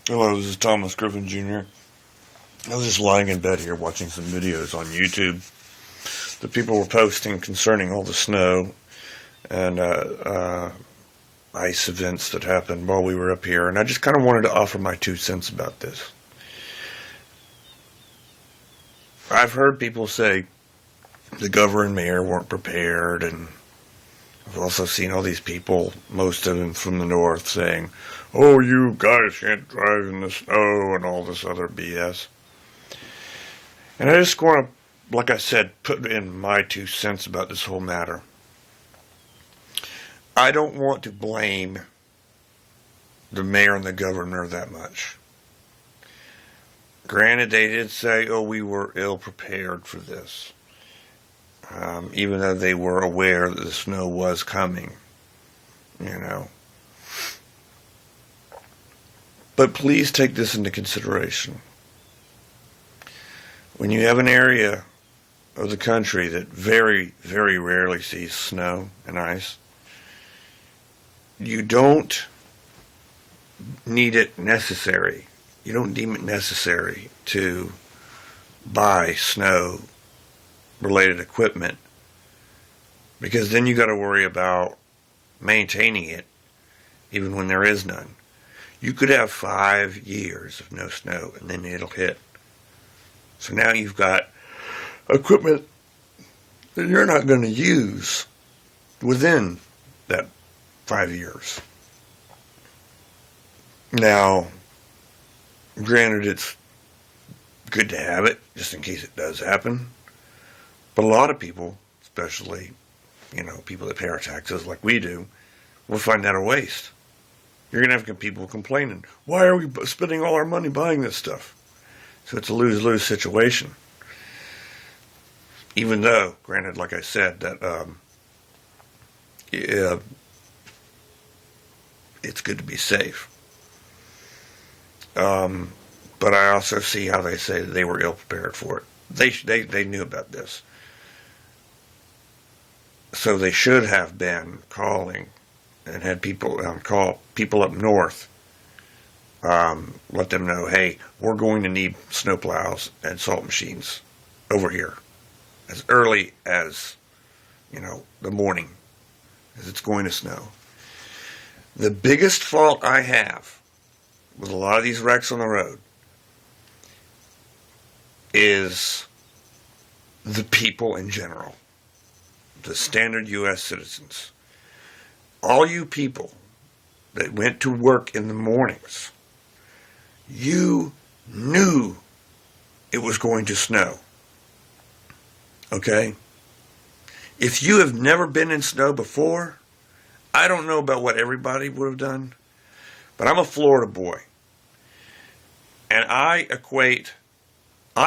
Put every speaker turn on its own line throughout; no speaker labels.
Hello, this is Thomas Griffin Jr. I was just lying in bed here watching some videos on YouTube that people were posting concerning all the snow and ice events that happened while we were up here, and I just kind of wanted to offer my 2 cents about this. I've heard people say the governor and mayor weren't prepared, and I've also seen all these people, most of them from the north, saying, "Oh, you guys can't drive in the snow," and all this other BS. And I just want to, like I said, put in my 2 cents about this whole matter. I don't want to blame the mayor and the governor that much. Granted, they did say, "Oh, we were ill prepared for this," even though they were aware that the snow was coming, you know. But please take this into consideration. When you have an area of the country that very, very rarely sees snow and ice, you don't need it necessary. You don't deem it necessary to buy snow-related equipment, because then you got to worry about maintaining it even when there is none. You could have 5 years of no snow and then it'll hit. So now you've got equipment that you're not going to use within that 5 years. Now, granted, it's good to have it just in case it does happen. But a lot of people, especially, people that pay our taxes like we do, will find that a waste. You're going to have people complaining, "Why are we spending all our money buying this stuff?" So it's a lose-lose situation. Even though, granted, like I said, that it's good to be safe. But I also see how they say that they were ill prepared for it. They knew about this. So they should have been calling and had people call people up north, let them know, "Hey, we're going to need snowplows and salt machines over here as early as, the morning, as it's going to snow." The biggest fault I have with a lot of these wrecks on the road is the people in general, the standard U.S. citizens. All you people that went to work in the mornings, you knew it was going to snow. Okay? If you have never been in snow before, I don't know about what everybody would have done, but I'm a Florida boy. And I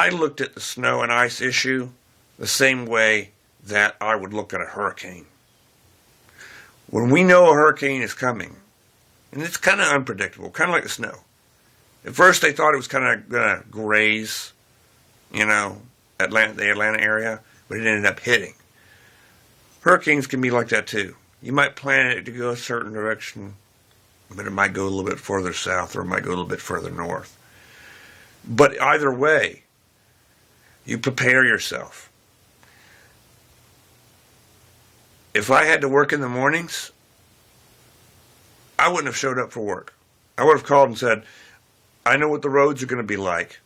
looked at the snow and ice issue the same way that I would look at a hurricane. When we know a hurricane is coming, and it's kind of unpredictable, kind of like the snow. At first they thought it was kind of going to graze, the Atlanta area, but it ended up hitting. Hurricanes can be like that too. You might plan it to go a certain direction, but it might go a little bit further south or it might go a little bit further north. But either way, you prepare yourself. If I had to work in the mornings, I wouldn't have showed up for work. I would have called and said, "I know what the roads are going to be like,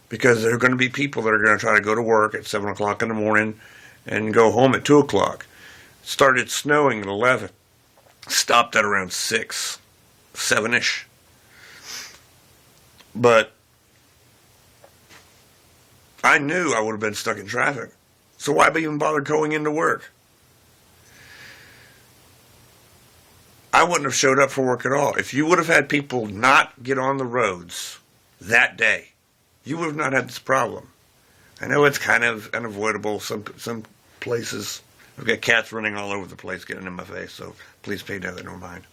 because there are going to be people that are going to try to go to work at 7 o'clock in the morning and go home at 2 o'clock. It started snowing at 11. Stopped at around 6, 7-ish. But I knew I would have been stuck in traffic. So why even bother going into work? I wouldn't have showed up for work at all. If you would have had people not get on the roads that day, you would have not had this problem. I know it's kind of unavoidable. Some places, I've got cats running all over the place getting in my face, so please pay no mind.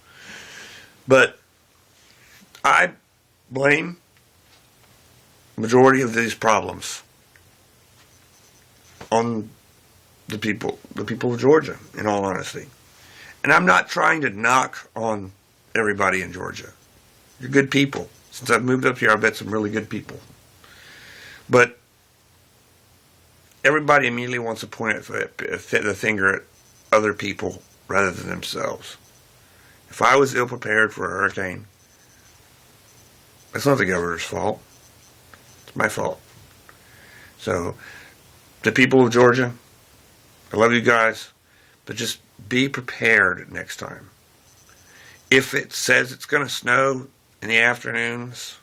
But I blame the majority of these problems on the people of Georgia, in all honesty. And I'm not trying to knock on everybody in Georgia. You're good people. Since I've moved up here, I've met some really good people. But everybody immediately wants to point the finger at other people rather than themselves. If I was ill prepared for a hurricane, it's not the governor's fault. It's my fault. So, the people of Georgia, I love you guys, but just be prepared next time. If it says it's going to snow in the afternoons,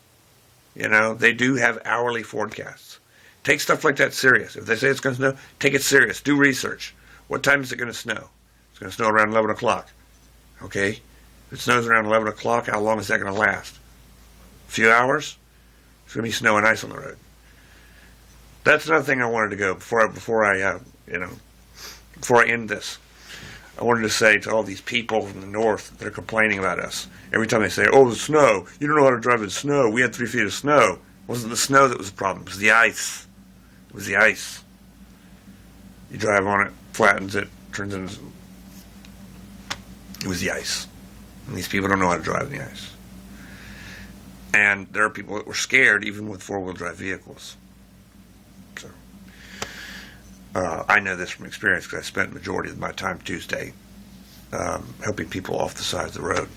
they do have hourly forecasts. Take stuff like that serious. If they say it's going to snow, take it serious. Do research. What time is it going to snow? It's going to snow around 11 o'clock. Okay? If it snows around 11 o'clock, how long is that going to last? A few hours? It's going to be snow and ice on the road. That's another thing I wanted to go before I end this. I wanted to say to all these people from the north that are complaining about us. Every time they say, oh, the snow. You don't know how to drive in snow. We had 3 feet of snow. It wasn't the snow that was the problem. It was the ice. It was the ice. You drive on it, flattens it, turns into... It was the ice. And these people don't know how to drive in the ice. And there are people that were scared even with four-wheel drive vehicles. So, I know this from experience because I spent the majority of my time Tuesday helping people off the side of the road.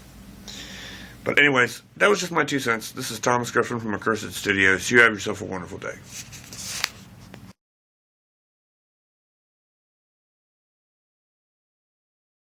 But anyways, that was just my 2 cents. This is Thomas Griffin from Accursed Studios. You have yourself a wonderful day.